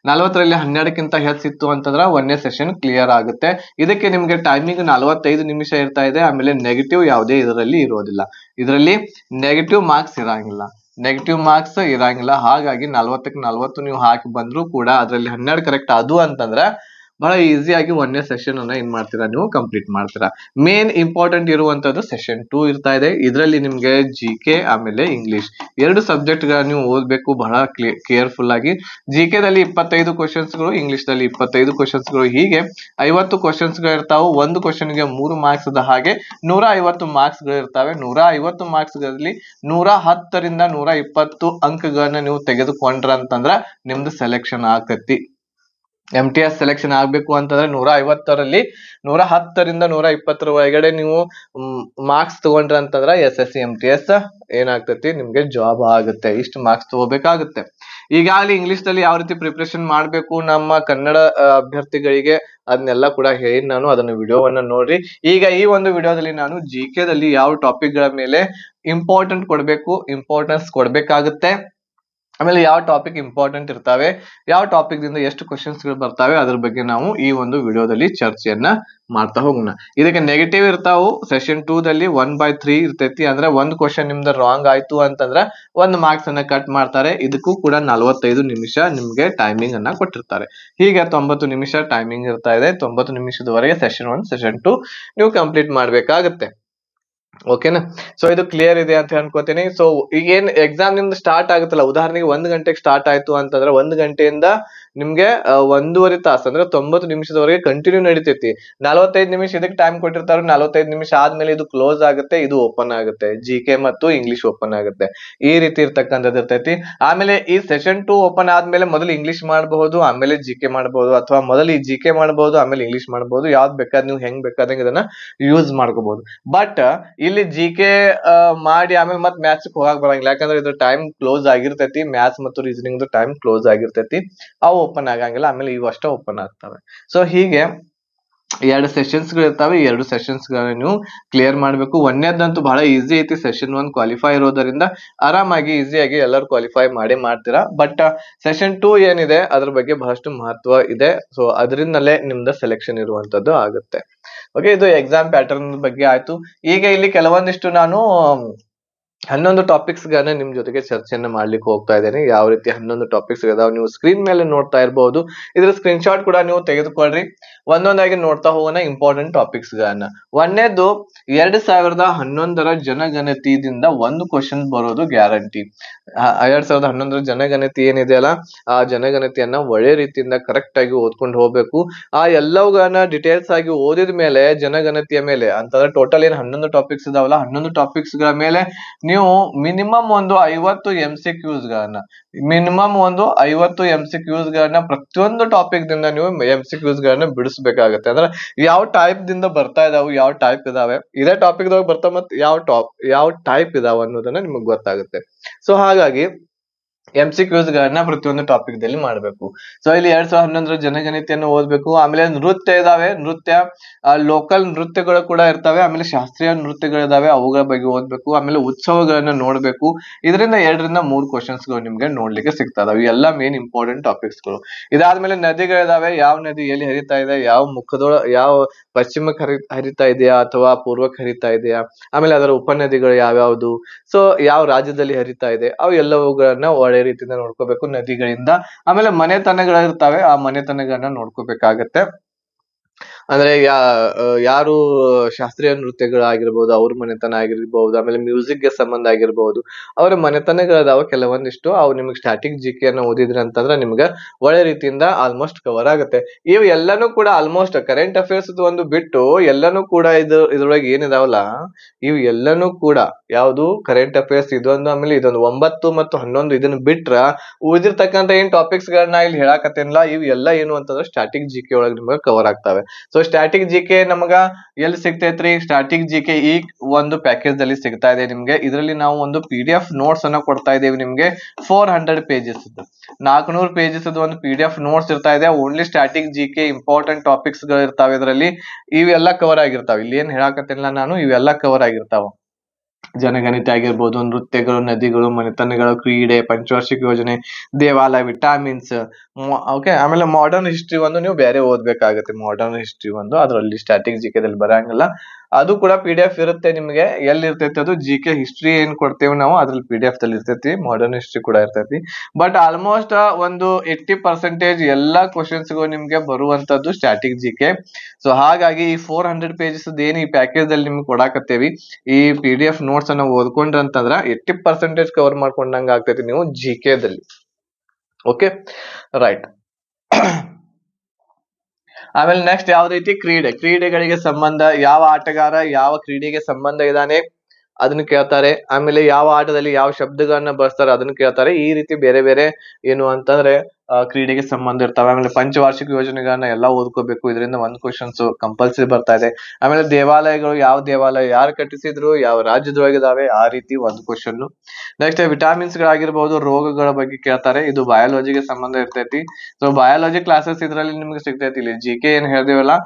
40ರಲ್ಲಿ 12ಕ್ಕಿಂತ ಹೆಚ್ಚಿತ್ತು ಅಂತಂದ್ರೆ 1ನೇ ಸೆಷನ್ ಕ್ಲಿಯರ್ ಆಗುತ್ತೆ. ಇದಕ್ಕೆ ನಿಮ್ಗೆ ಟೈಮಿಂಗ್ 45 ನಿಮಿಷ ಇರ್ತಾ ಇದೆ. ಆಮೇಲೆ ನೆಗೆಟಿವ್ ಯಾವುದೇ ಇದರಲ್ಲಿ ಇರೋದಿಲ್ಲ. ಇದರಲ್ಲಿ ನೆಗೆಟಿವ್ ಮಾರ್ಕ್ಸ್ ಇರಂಗಿಲ್ಲ. ಹಾಗಾಗಿ 40ಕ್ಕೆ 40 ನೀವು ಹಾಕಿ ಬಂದ್ರು ಕೂಡ ಅದರಲ್ಲಿ 12 ಕರೆಕ್ಟ್ ಅದು ಅಂತಂದ್ರೆ ಬಹಳ ಈಸಿಯಾಗಿ 1ನೇ ಸೆಷನ್ ಅನ್ನ ಏನ್ ಮಾಡ್ತೀರಾ, ನೀವು ಕಂಪ್ಲೀಟ್ ಮಾಡ್ತೀರಾ. ಮೇನ್ ಇಂಪಾರ್ಟೆಂಟ್ ಇರುವಂತದ್ದು ಸೆಷನ್ 2 ಇರ್ತಾ ಇದೆ. ಇದರಲ್ಲಿ ನಿಮ್ಗೆ ಜಿಕೆ ಆಮೇಲೆ ಇಂಗ್ಲಿಷ್ 2 ಸಬ್ಜೆಕ್ಟ್ ಗಳನ್ನ ನೀವು ಓದ್ಬೇಕು ಬಹಳ ಕೇರ್ಫುಲ್ ಆಗಿ. ಜಿಕೆ ದಲ್ಲಿ 25 ಕ್ವಶನ್ಸ್ ಗಳು, ಇಂಗ್ಲಿಷ್ ದಲ್ಲಿ 25 ಕ್ವಶನ್ಸ್ ಗಳು, ಹೀಗೆ 50 ಕ್ವಶನ್ಸ್ ಗಳು ಇರ್ತಾವೆ. ಒಂದು ಕ್ವಶನ್ ಗೆ 3 ಮಾರ್ಕ್ಸ್ ಅದ ಹಾಗೆ 150 ಮಾರ್ಕ್ಸ್ ಗಳು ಇರ್ತವೆ. 150 ಮಾರ್ಕ್ಸ್ ಗಳಲ್ಲಿ 110ರಿಂದ 120 ಅಂಕಗಳನ್ನ ನೀವು ತೆಗೆದುಕೊಂಡ್ರ ಅಂತಂದ್ರ ನಿಮ್ದು ಸೆಲೆಕ್ಷನ್ ಆಗ್ತೈತಿ. MTS ಸೆಲೆಕ್ಷನ್ ಆಗ್ಬೇಕು ಅಂತಂದ್ರೆ 150ರಲ್ಲಿ 110ರಿಂದ 120 ಒಳಗಡೆ ನೀವು ಮಾರ್ಕ್ಸ್ ತಗೊಂಡ್ರ ಅಂತಂದ್ರೆ SSC MTS ಏನಾಗ್ತೈತಿ, ನಿಮ್ಗೆ ಜಾಬ್ ಆಗುತ್ತೆ. ಇಷ್ಟು ಮಾರ್ಕ್ಸ್ ತಗೋಬೇಕಾಗುತ್ತೆ. ಈಗಾಗಲೇ ಇಂಗ್ಲಿಷ್ ದಲ್ಲಿ ಯಾವ ರೀತಿ ಪ್ರಿಪರೇಷನ್ ಮಾಡ್ಬೇಕು ನಮ್ಮ ಕನ್ನಡ ಅಭ್ಯರ್ಥಿಗಳಿಗೆ ಅದನ್ನೆಲ್ಲ ಕೂಡ ಹೇಳಿ ನಾನು ಅದನ್ನ ವಿಡಿಯೋವನ್ನ ನೋಡ್ರಿ. ಈಗ ಈ ಒಂದು ವಿಡಿಯೋದಲ್ಲಿ ನಾನು GK ದಲ್ಲಿ ಯಾವ ಟಾಪಿಕ್ ಗಳ ಮೇಲೆ ಇಂಪಾರ್ಟೆನ್ಸ್ ಕೊಡ್ಬೇಕಾಗುತ್ತೆ, ಆಮೇಲೆ ಯಾವ ಟಾಪಿಕ್ ಇಂಪಾರ್ಟೆಂಟ್ ಇರ್ತಾವೆ, ಯಾವ ಟಾಪಿಕ್ ದಿಂದ ಎಷ್ಟು ಕ್ವಶನ್ಸ್ ಗಳು ಬರ್ತಾವೆ ಅದ್ರ ಬಗ್ಗೆ ನಾವು ಈ ಒಂದು ವಿಡಿಯೋದಲ್ಲಿ ಚರ್ಚೆಯನ್ನ ಮಾಡ್ತಾ ಹೋಗೋಣ. ಇದಕ್ಕೆ ನೆಗೆಟಿವ್ ಇರ್ತಾವು. ಸೆಷನ್ 2 ದಲ್ಲಿ 1/3 ಇರ್ತೈತಿ. ಅಂದ್ರೆ ಒಂದು ಕ್ವಶನ್ ನಿಮ್ದು ರಾಂಗ್ ಆಯ್ತು ಅಂತಂದ್ರೆ 1 ಮಾರ್ಕ್ಸ್ ಅನ್ನ ಕಟ್ ಮಾಡ್ತಾರೆ. ಇದಕ್ಕೂ ಕೂಡ 45 ನಿಮಿಷ ನಿಮ್ಗೆ ಟೈಮಿಂಗ್ ಅನ್ನ ಕೊಟ್ಟಿರ್ತಾರೆ. ಹೀಗೆ 90 ನಿಮಿಷ ಟೈಮಿಂಗ್ ಇರ್ತಾ ಇದೆ. 90 ನಿಮಿಷದವರೆಗೆ ಸೆಷನ್ 1 ಸೆಷನ್ 2 ನೀವು ಕಂಪ್ಲೀಟ್ ಮಾಡ್ಬೇಕಾಗತ್ತೆ. ಓಕೆನಾ? ಸೊ ಇದು ಕ್ಲಿಯರ್ ಇದೆ ಅಂತ ಅನ್ಕೋತೀನಿ. ಸೊ ಈಗ ಏನ್ ಎಕ್ಸಾಮ್ ನಿಮ್ದು ಸ್ಟಾರ್ಟ್ ಆಗುತ್ತಲ್ಲ, ಉದಾಹರಣೆಗೆ 1 ಗಂಟೆಗೆ ಸ್ಟಾರ್ಟ್ ಆಯ್ತು ಅಂತಂದ್ರೆ 1 ಗಂಟೆಯಿಂದ ನಿಮ್ಗೆ 1.5 ತಾಸು ಅಂದ್ರೆ 90 ನಿಮಿಷದವರೆಗೆ ಕಂಟಿನ್ಯೂ ನಡೀತೈತಿ. 45 ನಿಮಿಷ ಇದಕ್ಕೆ ಟೈಮ್ ಕೊಟ್ಟಿರ್ತಾರೆ. 45 ನಿಮಿಷ ಆದ್ಮೇಲೆ ಇದು ಕ್ಲೋಸ್ ಆಗುತ್ತೆ, ಇದು ಓಪನ್ ಆಗುತ್ತೆ. GK ಮತ್ತು ಇಂಗ್ಲಿಷ್ ಓಪನ್ ಆಗುತ್ತೆ. ಈ ರೀತಿ ಇರ್ತಕ್ಕಂಥದ್ದು ಇರ್ತೈತಿ. ಆಮೇಲೆ ಈ ಸೆಷನ್ 2 ಓಪನ್ ಆದ್ಮೇಲೆ ಮೊದಲು ಇಂಗ್ಲಿಷ್ ಮಾಡಬಹುದು, ಆಮೇಲೆ GK ಮಾಡಬಹುದು, ಅಥವಾ ಮೊದಲು ಈ GK ಮಾಡಬಹುದು ಆಮೇಲೆ ಇಂಗ್ಲಿಷ್ ಮಾಡಬಹುದು. ಯಾವ್ದು ಬೇಕಾದ್ರೆ ನೀವು ಹೆಂಗ್ ಬೇಕಾದಂಗೆ ಇದನ್ನ ಯೂಸ್ ಮಾಡ್ಕೋಬಹುದು. ಬಟ್ ಇಲ್ಲಿ GK ಮಾಡಿ ಆಮೇಲೆ ಮತ್ತೆ ಮ್ಯಾಥ್ಸ್ ಹೋಗಕ್ ಬರಂಗಿಲ್ಲ. ಯಾಕಂದ್ರೆ ಇದು ಟೈಮ್ ಕ್ಲೋಸ್ ಆಗಿರ್ತೈತಿ. ಮ್ಯಾಥ್ಸ್ ಮತ್ತು ರೀಸನಿಂಗ್ ಟೈಮ್ ಕ್ಲೋಸ್ ಆಗಿರ್ತೈತಿ. ಅವು ಓಪನ್ ಆಗಂಗಿಲ್ಲ. ಆಮೇಲೆ ಇವು ಅಷ್ಟೇ ಓಪನ್ ಆಗ್ತವೆ. ಸೊ ಹೀಗೆ 2 ಸೆಷನ್ಸ್ ಗಳು ಇರ್ತಾವೆ. 2 ಸೆಷನ್ಸ್ ಗಳನ್ನ ನೀವು ಕ್ಲಿಯರ್ ಮಾಡ್ಬೇಕು. 1ನೇದಂತೂ ಬಹಳ ಈಸಿ ಐತಿ. ಸೆಷನ್ 1 ಕ್ವಾಲಿಫೈ ಇರೋದರಿಂದ ಆರಾಮಾಗಿ ಈಸಿಯಾಗಿ ಎಲ್ಲರೂ ಕ್ವಾಲಿಫೈ ಮಾಡ್ತೀರಾ. ಬಟ್ ಸೆಷನ್ 2 ಏನಿದೆ ಅದ್ರ ಬಗ್ಗೆ ಬಹಳಷ್ಟು ಮಹತ್ವ ಇದೆ. ಸೊ ಅದರಿಂದಲೇ ನಿಮ್ದು ಸೆಲೆಕ್ಷನ್ ಇರುವಂತದ್ದು ಆಗುತ್ತೆ. ಓಕೆ, ಇದು ಎಕ್ಸಾಮ್ ಪ್ಯಾಟರ್ನ್ ಬಗ್ಗೆ ಆಯ್ತು. ಈಗ ಇಲ್ಲಿ ಕೆಲವೊಂದಿಷ್ಟು ನಾನು 11 ಟಾಪಿಕ್ಸ್ ಗಳನ್ನ ನಿಮ್ ಜೊತೆಗೆ ಚರ್ಚೆಯನ್ನ ಮಾಡ್ಲಿಕ್ಕೆ ಹೋಗ್ತಾ ಇದ್ದೇನೆ. ಯಾವ ರೀತಿ 11 ಟಾಪಿಕ್ಸ್ ಇದಾವೆ ನೀವು ಸ್ಕ್ರೀನ್ ಮೇಲೆ ನೋಡ್ತಾ ಇರಬಹುದು. ಇದ್ರ ಸ್ಕ್ರೀನ್ ಶಾಟ್ ಕೂಡ ನೀವು ತೆಗೆದುಕೊಳ್ಳ್ರಿ. ಒಂದೊಂದಾಗಿ ನೋಡ್ತಾ ಹೋಗೋಣ ಇಂಪಾರ್ಟೆಂಟ್ ಟಾಪಿಕ್ಸ್ ಗಳನ್ನ. 1ನೇದು 2011ರ ಜನಗಣತಿಯಿಂದ 1 ಕ್ವಶನ್ ಬರೋದು ಗ್ಯಾರಂಟಿ. 2011ರ ಜನಗಣತಿ ಏನಿದೆಯಲ್ಲ, ಆ ಜನಗಣತಿಯನ್ನ ಒಳ್ಳೆ ರೀತಿಯಿಂದ ಕರೆಕ್ಟ್ ಆಗಿ ಓದ್ಕೊಂಡು ಹೋಗ್ಬೇಕು. ಆ ಎಲ್ಲವುಗಳನ್ನ ಡೀಟೇಲ್ಸ್ ಆಗಿ ಓದಿದ ಮೇಲೆ ಜನಗಣತಿಯ ಮೇಲೆ ಅಂತಂದ್ರೆ ಟೋಟಲ್ ಏನ್ 11 ಟಾಪಿಕ್ಸ್ ಇದಾವಲ್ಲ, 11 ಟಾಪಿಕ್ಸ್ ಗಳ ಮೇಲೆ ನೀವು ಮಿನಿಮಮ್ ಒಂದು 50 MCQs ಗಳನ್ನ ಪ್ರತಿಯೊಂದು ಟಾಪಿಕ್ ದಿಂದ ನೀವು MCQs ಗಳನ್ನ ಬಿಡಿಸಬೇಕಾಗತ್ತೆ. ಅಂದ್ರೆ ಯಾವ ಟೈಪ್ ದಿಂದ ಬರ್ತಾ ಇದಾವೆ, ಯಾವ ಟೈಪ್ ಇದಾವೆ, ಇದೇ ಟಾಪಿಕ್ ದಾಗ ಬರ್ತಾ ಮತ್ತೆ ಯಾವ ಟೈಪ್ ಇದಾವೆ ಅನ್ನೋದನ್ನ ನಿಮಗ್ ಗೊತ್ತಾಗುತ್ತೆ. ಸೊ ಹಾಗಾಗಿ MCQs ಗಳನ್ನ ಪ್ರತಿಯೊಂದು ಟಾಪಿಕ್ ದಲ್ಲಿ ಮಾಡಬೇಕು. ಸೊ ಇಲ್ಲಿ 2011ರ ಜನಗಣತಿಯನ್ನು ಓದ್ಬೇಕು. ಆಮೇಲೆ ನೃತ್ಯ ಇದಾವೆ, ಲೋಕಲ್ ನೃತ್ಯಗಳು ಕೂಡ ಇರ್ತವೆ. ಆಮೇಲೆ ಶಾಸ್ತ್ರೀಯ ನೃತ್ಯಗಳಿದಾವೆ, ಅವುಗಳ ಬಗ್ಗೆ ಓದ್ಬೇಕು. ಆಮೇಲೆ ಉತ್ಸವಗಳನ್ನ ನೋಡ್ಬೇಕು. ಇದರಿಂದ 2ರಿಂದ 3 ಕ್ವಶನ್ಸ್ ಗಳು ನಿಮ್ಗೆ ನೋಡ್ಲಿಕ್ಕೆ ಸಿಗ್ತಾ ಇದಾವೆ. ಇವೆಲ್ಲ ಮೇನ್ ಇಂಪಾರ್ಟೆಂಟ್ ಟಾಪಿಕ್ಸ್ ಗಳು. ಇದಾದ್ಮೇಲೆ ನದಿಗಳಿದಾವೆ. ಯಾವ ನದಿ ಎಲ್ಲಿ ಹರಿತಾ ಇದೆ, ಯಾವ ಪಶ್ಚಿಮಕ್ಕೆ ಹರಿತಾ ಇದೆಯಾ ಅಥವಾ ಪೂರ್ವಕ್ಕೆ ಹರಿತಾ ಇದೆಯಾ, ಆಮೇಲೆ ಅದರ ಉಪನದಿಗಳು ಯಾವ್ಯಾವ್ದು, ಸೊ ಯಾವ ರಾಜ್ಯದಲ್ಲಿ ಹರಿತಾ ಇದೆ, ಅವು ಎಲ್ಲವುಗಳನ್ನ ಒಳ್ಳೆ ರೀತಿಯಿಂದ ನೋಡ್ಕೋಬೇಕು ನದಿಗಳಿಂದ. ಆಮೇಲೆ ಮನೆತನಗಳಿರ್ತಾವೆ, ಆ ಮನೆತನಗಳನ್ನ ನೋಡ್ಕೋಬೇಕಾಗತ್ತೆ. ಅಂದ್ರೆ ಯಾರು ಶಾಸ್ತ್ರೀಯ ನೃತ್ಯಗಳಾಗಿರ್ಬೋದು ಅವ್ರ ಮನೆತನ ಆಗಿರ್ಬೋದು, ಆಮೇಲೆ ಮ್ಯೂಸಿಕ್ ಗೆ ಸಂಬಂಧ ಆಗಿರ್ಬೋದು, ಅವ್ರ ಮನೆತನಗಳದಾವ ಕೆಲವೊಂದಿಷ್ಟು. ಅವು ನಿಮ್ಗೆ ಸ್ಟ್ಯಾಟಿಕ್ ಜಿ ಕೆ ಅನ್ನ ಓದಿದ್ರಿ ಅಂತಂದ್ರೆ ನಿಮ್ಗೆ ಒಳ್ಳೆ ರೀತಿಯಿಂದ ಆಲ್ಮೋಸ್ಟ್ ಕವರ್ ಆಗುತ್ತೆ. ಇವು ಎಲ್ಲಾನು ಕೂಡ ಆಲ್ಮೋಸ್ಟ್ ಕರೆಂಟ್ ಅಫೇರ್ಸ್ ಒಂದು ಬಿಟ್ಟು ಎಲ್ಲಾನು ಕೂಡ ಇದ್ರೊಳಗೆ ಏನಿದಾವಲ್ಲ ಇವು ಎಲ್ಲಾನು ಕೂಡ ಯಾವುದು ಕರೆಂಟ್ ಅಫೇರ್ಸ್ ಇದೊಂದು, ಆಮೇಲೆ ಇದೊಂದು 9 ಮತ್ತು 11 ಇದನ್ನ ಬಿಟ್ರ ಉಳಿದಿರ್ತಕ್ಕಂಥ ಏನ್ ಟಾಪಿಕ್ಸ್ ಗಳನ್ನ ಇಲ್ಲಿ ಹೇಳಾಕತ್ತೇನಿಲ್ಲ ಇವು ಎಲ್ಲ ಏನು ಅಂತಂದ್ರೆ ಸ್ಟ್ಯಾಟಿಕ್ ಜಿ ಕೆ ಒಳಗೆ ನಿಮ್ಗೆ ಕವರ್ ಆಗ್ತವೆ. ಸೊ ಸ್ಟ್ಯಾಟಿಕ್ ಜಿ ಕೆ ನಮಗ ಎಲ್ಲಿ ಸಿಗ್ತೈತ್ರಿ? ಸ್ಟ್ಯಾಟಿಕ್ ಜಿ ಕೆ ಈ ಒಂದು ಪ್ಯಾಕೇಜ್ ಅಲ್ಲಿ ಸಿಗ್ತಾ ಇದೆ ನಿಮ್ಗೆ. ಇದರಲ್ಲಿ ನಾವು ಒಂದು PDF ನೋಟ್ಸ್ ಅನ್ನ ಕೊಡ್ತಾ ಇದ್ದೇವೆ ನಿಮ್ಗೆ 400 ಪೇಜಸ್ 400 ಪೇಜಸ್ ಒಂದು PDF ನೋಟ್ಸ್ ಇರ್ತಾ ಇದೆ. Only static G K important topics ಗಳು ಇರ್ತಾವೆ ಇದರಲ್ಲಿ. ಇವೆಲ್ಲ ಕವರ್ ಆಗಿರ್ತಾವೆ. ಇಲ್ಲಿ ಏನ್ ಹೇಳಾಕತ್ತಿಲ್ಲ ನಾನು, ಇವೆಲ್ಲ ಕವರ್ ಆಗಿರ್ತಾವ. ಜನಗಣತಿ ಆಗಿರ್ಬೋದು, ನೃತ್ಯಗಳು, ನದಿಗಳು, ಮನೆತನಗಳು, ಕ್ರೀಡೆ, ಪಂಚವಾರ್ಷಿಕ ಯೋಜನೆ, ದೇವಾಲಯ, ವಿಟಾಮಿನ್ಸ್, ಓಕೆ. ಆಮೇಲೆ ಮಾಡರ್ನ್ ಹಿಸ್ಟ್ರಿ ಒಂದು ನೀವು ಬೇರೆ ಓದ್ಬೇಕಾಗತ್ತೆ. ಮಾಡರ್ನ್ ಹಿಸ್ಟ್ರಿ ಒಂದು ಅದರಲ್ಲಿ ಸ್ಟ್ಯಾಟಿಕ್ ಜಿ ದಲ್ಲಿ ಬರಂಗಿಲ್ಲ. ಅದು ಕೂಡ PDF ಇರುತ್ತೆ ನಿಮ್ಗೆ. ಎಲ್ಲಿ ಇರ್ತೈತಿ ಅದು? ಜಿ ಕೆ ಹಿಸ್ಟ್ರಿ ಏನ್ ಕೊಡ್ತೇವೆ ನಾವು ಅದ್ರಲ್ಲಿ PDF ದಲ್ಲಿ ಇರ್ತೈತಿ. ಮಾಡರ್ನ್ ಹಿಸ್ಟ್ರಿ ಕೂಡ ಇರ್ತೈತಿ. ಬಟ್ ಆಲ್ಮೋಸ್ಟ್ ಒಂದು 80% ಎಲ್ಲಾ ಕ್ವಶನ್ಸ್ ಗಳು ನಿಮ್ಗೆ ಬರುವಂತದ್ದು ಸ್ಟ್ಯಾಟಿಕ್ ಜಿ ಕೆ. ಸೊ ಹಾಗಾಗಿ ಈ 400 ಪೇಜಸ್ ಏನ್ ಈ ಪ್ಯಾಕೇಜ್ ಅಲ್ಲಿ ನಿಮ್ಗೆ ಕೊಡಾಕತ್ತೇವಿ, ಈ PDF ನೋಟ್ಸ್ ಅನ್ನ ಓದ್ಕೊಂಡ್ರ ಅಂತಂದ್ರ 80% ಕವರ್ ಮಾಡ್ಕೊಂಡಂಗ ಆಗ್ತೈತಿ ನೀವು ಜಿ ಕೆ ದಲ್ಲಿ. Okay, right. ಆಮೇಲೆ ನೆಕ್ಸ್ಟ್ ಯಾವ ರೀತಿ ಕ್ರೀಡೆಗಳಿಗೆ ಸಂಬಂಧ, ಯಾವ ಆಟಗಾರ ಯಾವ ಕ್ರೀಡೆಗೆ ಸಂಬಂಧ ಇದ್ದಾನೆ ಅದನ್ನ ಕೇಳ್ತಾರೆ. ಆಮೇಲೆ ಯಾವ ಆಟದಲ್ಲಿ ಯಾವ ಶಬ್ದಗಳನ್ನ ಬಳಸ್ತಾರೆ ಅದನ್ನ ಕೇಳ್ತಾರೆ. ಈ ರೀತಿ ಬೇರೆ ಬೇರೆ ಏನು ಅಂತಂದ್ರೆ ಕ್ರೀಡೆಗೆ ಸಂಬಂಧ ಇರ್ತಾವೆ. ಆಮೇಲೆ ಪಂಚವಾರ್ಷಿಕ ಯೋಜನೆಗಳನ್ನ ಎಲ್ಲ ಓದ್ಕೋಬೇಕು. ಇದರಿಂದ ಒಂದು ಕ್ವಶನ್ಸ್ ಕಂಪಲ್ಸರಿ ಬರ್ತಾ ಇದೆ. ಆಮೇಲೆ ದೇವಾಲಯಗಳು, ಯಾವ ದೇವಾಲಯ ಯಾರು ಕಟ್ಟಿಸಿದ್ರು, ಯಾವ ರಾಜ್ಯದೊಳಗಿದಾವೆ, ಆ ರೀತಿ ಒಂದು ಕ್ವಶನ್. ನೆಕ್ಸ್ಟ್ ವಿಟಾಮಿನ್ಸ್ ಗಳಾಗಿರ್ಬಹುದು, ರೋಗಗಳ ಬಗ್ಗೆ ಕೇಳ್ತಾರೆ. ಇದು ಬಯಾಲಜಿಗೆ ಸಂಬಂಧ ಇರ್ತೈತಿ. ಸೊ ಬಯಾಲಜಿ ಕ್ಲಾಸಸ್ ಇದರಲ್ಲಿ ನಿಮ್ಗೆ ಸಿಗ್ತೈತಿ. ಇಲ್ಲಿ ಜಿ ಕೆ ಏನ್ ಹೇಳ್ದೇವಲ್ಲ